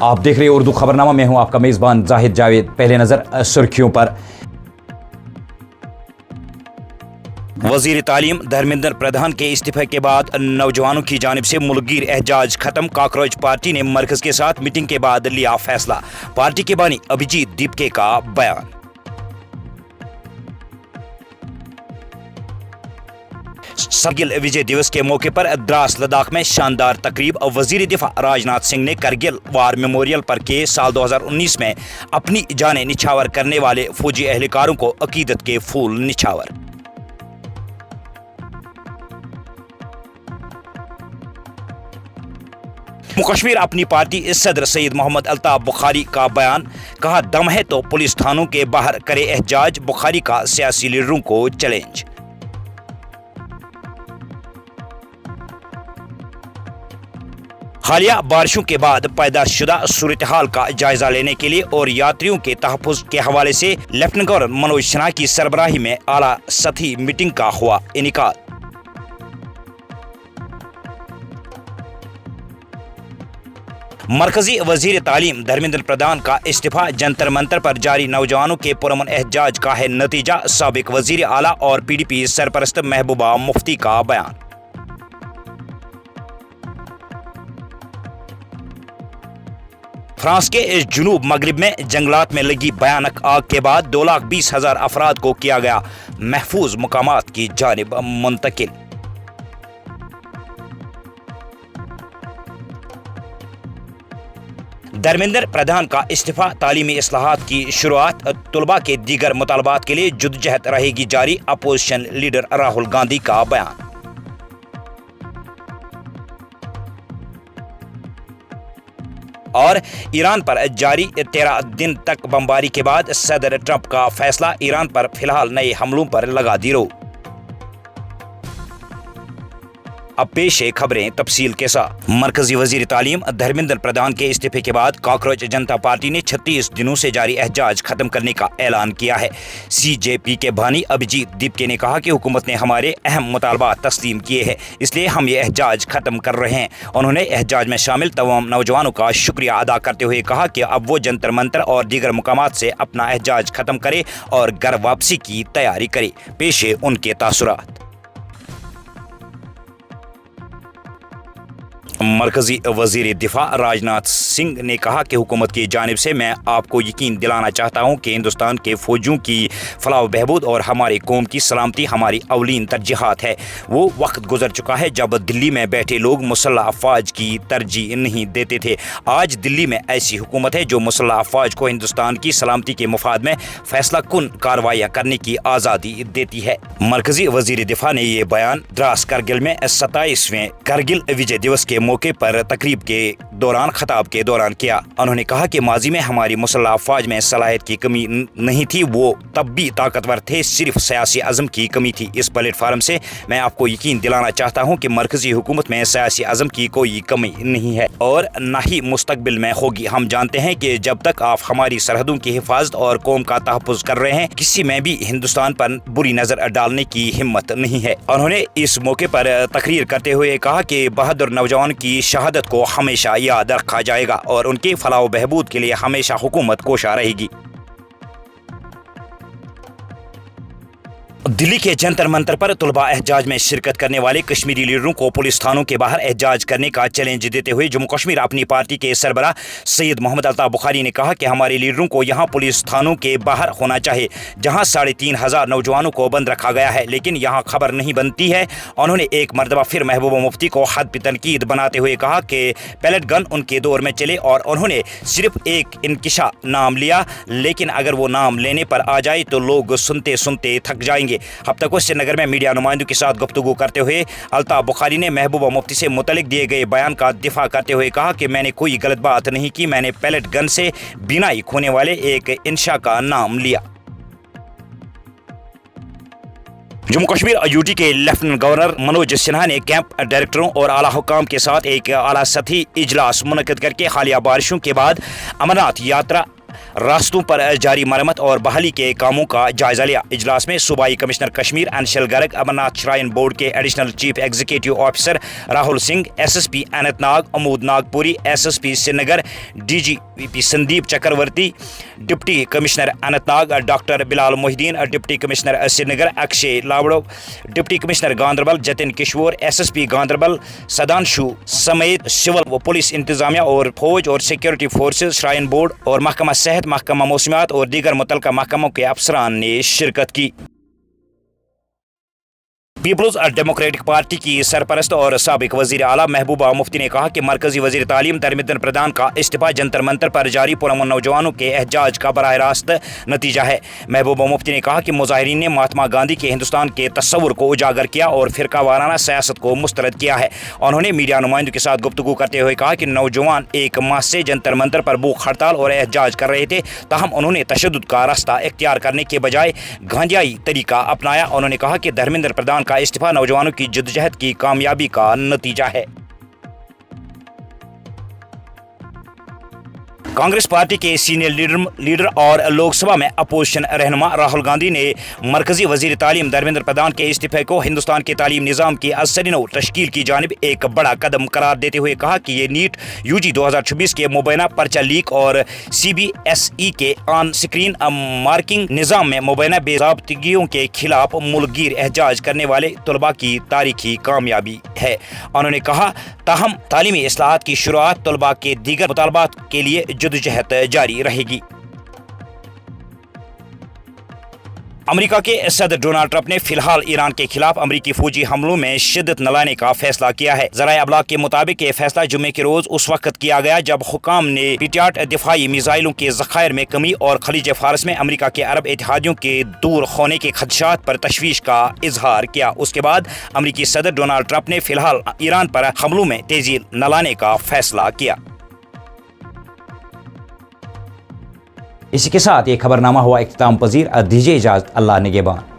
आप देख रहे हैं उर्दू खबरनामा। मैं हूं आपका मेज़बान जाहिद जावेद। पहले नजर सुर्खियों पर। वजीर तालीम धर्मेंद्र प्रधान के इस्तीफे के बाद नौजवानों की जानिब से मुल्कगीर एहजाज खत्म। कॉकरोच पार्टी ने मरकज के साथ मीटिंग के बाद लिया फैसला। पार्टी के बानी अभिजीत दीपके का बयान। कारगिल विजय दिवस के मौके पर द्रास लद्दाख में शानदार तकरीब। वजीर दिफा राजनाथ सिंह ने करगिल वार मेमोरियल पर के साल 2019 में अपनी जानें निछावर करने वाले फौजी एहलकारों को अकीदत के फूल निछावर। जम्मू कश्मीर अपनी पार्टी सदर सईद मोहम्मद अल्ताफ बुखारी का बयान। कहा, दम है तो पुलिस थानों के बाहर करे एहजाज। बुखारी का सियासी लीडरों को चैलेंज। हालिया बारिशों के बाद पैदा शुदा सूरत हाल का जायजा लेने के लिए और यात्रियों के तहफ़्फ़ुज़ के हवाले से लेफ्टिनेंट गवर्नर मनोज सिन्हा की सरबराही में आला सतही मीटिंग का हुआ इनेकाद। मरकजी वजीर तालीम धर्मेंद्र प्रधान का इस्तीफा। जंतर मंतर पर जारी नौजवानों के पुरअमन एहजाज का है नतीजा। साबिक वजीर आला और PDP सरपरस्त महबूबा मुफ्ती का बयान। फ्रांस के जुनूब मगरिब में जंगलात में लगी भयानक आग के बाद 2,20,000 अफराद को किया गया महफूज मकामात की जानिब मुंतकिल। धर्मेंद्र प्रधान का इस्तीफा। तालीमी इस्लाहात की शुरुआत। तुलबा के दीगर मुतालबात के लिए जुद्दोजहद रहेगी जारी। अपोजिशन लीडर राहुल गांधी का बयान। और ईरान पर जारी 13 दिन तक बमबारी के बाद सदर ट्रंप का फैसला। ईरान पर फिलहाल नए हमलों पर लगा दी रोक। अब पेश है खबरें तफसील के साथ। मरकजी वजीर तालीम धर्मेंद्र प्रधान के इस्तीफे के बाद कॉकरोच जनता पार्टी ने 36 दिनों से जारी एहजाज खत्म करने का ऐलान किया है। CJP के बानी अभिजीत दीपके ने कहा कि हुकूमत ने हमारे अहम मुतालबात तस्लीम किए हैं, इसलिए हम ये एहजाज खत्म कर रहे हैं। उन्होंने एहजाज में शामिल तमाम नौजवानों का शुक्रिया अदा करते हुए कहा कि अब वो जंतर मंतर और दीगर मुकामात से अपना एहजाज खत्म करे और घर वापसी की तैयारी करे। पेश है उनके तासुरात। मरकजी वजीर दिफा राजनाथ सिंह ने कहा कि हुकूमत की जानिब से मैं आपको यकीन दिलाना चाहता हूँ कि हिंदुस्तान के फौजियों की फलाह बहबूद और हमारी कौम की सलामती हमारी अवलीन तरजीहात है। वो वक्त गुजर चुका है जब दिल्ली में बैठे लोग मुसल्लह अफवाज की तरजीह नहीं देते थे। आज दिल्ली में ऐसी हुकूमत है जो मुसल्लह अफवाज को हिंदुस्तान की सलामती के मुफाद में फैसला कुन कार्रवाइयाँ करने की आज़ादी देती है। मरकजी वजीर दिफा ने यह बयान द्रास करगिल में 27वें करगिल विजय दिवस के मौके पर तकरीब के दौरान खताब के दौरान किया। उन्होंने कहा कि माजी में हमारी मुसल्लह अफवाज में सलाहियत की कमी नहीं थी, वो तब भी ताकतवर थे, सिर्फ सियासी अज़म की कमी थी। इस प्लेटफार्म से मैं आपको यकीन दिलाना चाहता हूँ कि मरकजी हुकूमत में सियासी अज़म की कोई कमी नहीं है और न ही मुस्तकबिल में होगी। हम जानते हैं कि जब तक आप हमारी सरहदों की हिफाजत और कौम का तहफ़्फ़ुज़ कर रहे हैं, किसी में भी हिंदुस्तान पर बुरी नज़र डालने की हिम्मत नहीं है। उन्होंने इस मौके पर तकरीर करते हुए कहा कि बहादुर नौजवान की शहादत को हमेशा याद रखा जाएगा और उनके फलाह बहबूद के लिए हमेशा हुकूमत कोशा रहेगी। दिल्ली के जंतर मंतर पर तुलबा एहजाज में शिरकत करने वाले कश्मीरी लीडरों को पुलिस थानों के बाहर एहजाज करने का चैलेंज देते हुए जम्मू कश्मीर अपनी पार्टी के सरबराह सैयद मोहम्मद अल्ताफ बुखारी ने कहा कि हमारे लीडरों को यहां पुलिस थानों के बाहर होना चाहिए, जहां 3,500 नौजवानों को बंद रखा गया है, लेकिन यहां खबर नहीं बनती है। उन्होंने एक मरतबा फिर महबूबा मुफ्ती को हद पे तनकीद बनाते हुए कहा कि पैलेट गन उनके दौर में चले और उन्होंने सिर्फ एक इनकिशा नाम लिया, लेकिन अगर वो नाम लेने पर आ जाए तो लोग सुनते सुनते थक जाएंगे। हफ्ते को श्रीनगर में मीडिया नुमाइंदों के साथ गुफ्तगू करते हुए अल्ताफ बुखारी ने महबूबा मुफ्ती से मुतल्लिक दिए गए बयान का दिफा करते हुए कहा कि मैंने कोई गलत बात नहीं की, मैंने पैलेट गन से बिनाई खोने वाले एक इंशा का नाम लिया। जम्मू कश्मीर UT के लेफ्टिनेंट गवर्नर मनोज सिन्हा ने कैंप डायरेक्टरों और आला हुकाम के साथ एक आला सतही इजलास मुनक्किद करके हालिया बारिशों के बाद अमरनाथ यात्रा راستوں پر جاری مرمت اور بحالی کے کاموں کا جائزہ لیا۔ اجلاس میں صوبائی commissioner Kashmir Anshul Garg, Amarnath shrine board کے additional chief executive officer Rahul Singh, S S P Anantnag Amod Nagpuri, S S P Srinagar D G P Sandeep Chakravarti, deputy commissioner Anantnag doctor Bilal Mohiuddin, deputy commissioner Srinagar Akshay لاوڑو، deputy commissioner Ganderbal Jatin Kishore, S S P Ganderbal Sudhanshu سمیت civil و police انتظامیہ اور فوج اور security forces, shrine board اور محکمہ صحت، محکمہ موسمیات اور دیگر متعلقہ محکموں کے افسران نے شرکت کی۔ پیپلز ڈیموکریٹک پارٹی کی سرپرست اور سابق وزیر اعلیٰ محبوبہ مفتی نے کہا کہ مرکزی وزیر تعلیم دھرمیندر پردھان کا استعفیٰ جنتر منتر پر جاری پرامن نوجوانوں کے احتجاج کا براہ راست نتیجہ ہے۔ محبوبہ مفتی نے کہا کہ مظاہرین نے مہاتما گاندھی کے ہندوستان کے تصور کو اجاگر کیا اور فرقہ وارانہ سیاست کو مسترد کیا ہے۔ انہوں نے میڈیا نمائندوں کے ساتھ گفتگو کرتے ہوئے کہا کہ نوجوان ایک ماہ سے جنتر منتر پر بھوک ہڑتال اور احتجاج کر رہے تھے، تاہم انہوں نے تشدد کا راستہ اختیار کرنے کے بجائے گاندھیائی طریقہ اپنایا۔ انہوں نے کہا کہ دھرمیندر پردھان کا استعفیٰ نوجوانوں کی جدوجہد کی کامیابی کا نتیجہ ہے۔ کانگریس پارٹی کے سینئر لیڈر اور لوک سبھا میں اپوزیشن رہنما راہل گاندھی نے مرکزی وزیر تعلیم دھرمیندر پردھان کے استعفے کو ہندوستان کے تعلیم نظام کی ازسر نو تشکیل کی جانب ایک بڑا قدم قرار دیتے ہوئے کہا کہ یہ نیٹ یو جی 2026 کے مبینہ پرچہ لیک اور سی بی ایس ای کے آن سکرین مارکنگ نظام میں مبینہ بے ضابطگیوں کے خلاف ملک گیر احتجاج کرنے والے طلباء کی تاریخی کامیابی ہے۔ انہوں نے کہا تاہم تعلیمی اصلاحات کی شروعات طلباء کے دیگر مطالبات کے لیے جدوجہد جاری رہے گی۔ امریکہ کے صدر ڈونلڈ ٹرمپ نے فی الحال ایران کے خلاف امریکی فوجی حملوں میں شدت نہ لانے کا فیصلہ کیا ہے۔ ذرائع ابلاغ کے مطابق یہ فیصلہ جمعے کے روز اس وقت کیا گیا جب حکام نے پیٹریاٹ دفاعی میزائلوں کے ذخائر میں کمی اور خلیج فارس میں امریکہ کے عرب اتحادیوں کے دور ہونے کے خدشات پر تشویش کا اظہار کیا۔ اس کے بعد امریکی صدر ڈونلڈ ٹرمپ نے فی الحال ایران پر حملوں میں تیزی نہ لانے کا فیصلہ کیا۔ اسی کے ساتھ یہ خبر نامہ ہوا اختتام پذیر۔ دیجیے اجازت، اللہ نگہبان۔